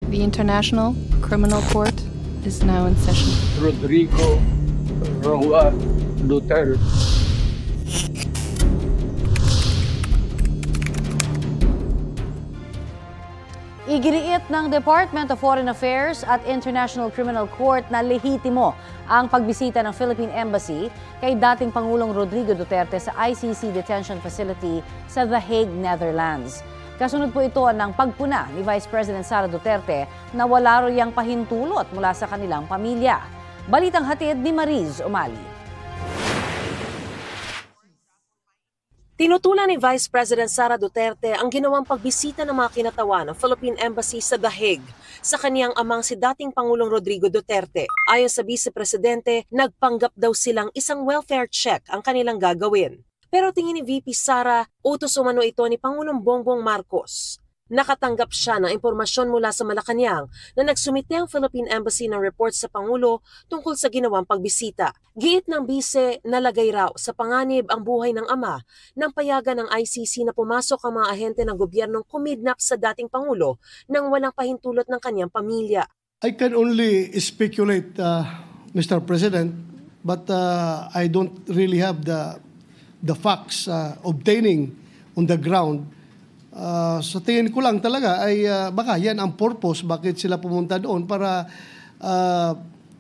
The International Criminal Court is now in session. Rodrigo Roa Duterte. Iginiit ng Department of Foreign Affairs at International Criminal Court na lehitimo ang pagbisita ng Philippine Embassy kay dating Pangulong Rodrigo Duterte sa ICC Detention Facility sa The Hague, Netherlands. Kasunod po ito ng pagpuna ni Vice President Sara Duterte na wala royang pahintulot mula sa kanilang pamilya. Balitang hatid ni Mariz Umali. Tinutulan ni Vice President Sara Duterte ang ginawang pagbisita ng mga kinatawan ng Philippine Embassy sa The Hague sa kaniyang amang si dating Pangulong Rodrigo Duterte. Ayon sa Vice Presidente, nagpanggap daw silang isang welfare check ang kanilang gagawin. Pero tingin ni VP Sara, utos umano ito ni Pangulong Bongbong Marcos. Nakatanggap siya ng impormasyon mula sa Malacanang na nagsumite ang Philippine Embassy ng report sa Pangulo tungkol sa ginawang pagbisita. Giit ng bise, nalagay raw sa panganib ang buhay ng ama nang payagan ng ICC na pumasok ang mga ahente ng gobyernong kumidnap sa dating Pangulo nang walang pahintulot ng kanyang pamilya. I can only speculate, Mr. President, but I don't really have the facts obtaining on the ground. Sa tingin ko lang talaga ay baka yan ang purpose bakit sila pumunta doon para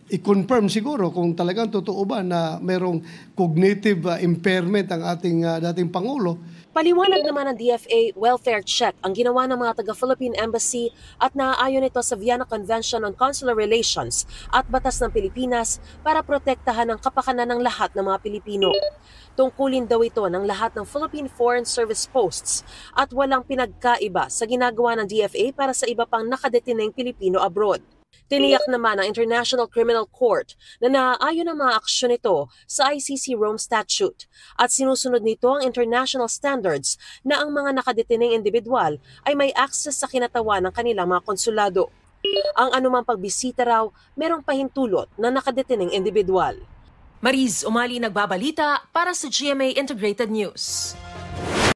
i-confirm siguro kung talagang totoo ba na mayroong cognitive impairment ang ating dating Pangulo. Paliwanag naman ng DFA, welfare check ang ginawa ng mga taga-Philippine Embassy at naaayon ito sa Vienna Convention on Consular Relations at Batas ng Pilipinas para protektahan ang kapakanan ng lahat ng mga Pilipino. Tungkulin daw ito ng lahat ng Philippine Foreign Service posts at walang pinagkaiba sa ginagawa ng DFA para sa iba pang nakadetineng Pilipino abroad. Tiniyak naman ng International Criminal Court na naaayon ang mga aksyon nito sa ICC Rome Statute at sinusunod nito ang international standards na ang mga nakadetineng individual ay may access sa kinatawan ng kanilang mga konsulado. Ang anumang pagbisita raw, merong pahintulot na nakadetineng individual. Mariz Umali nagbabalita para sa GMA Integrated News.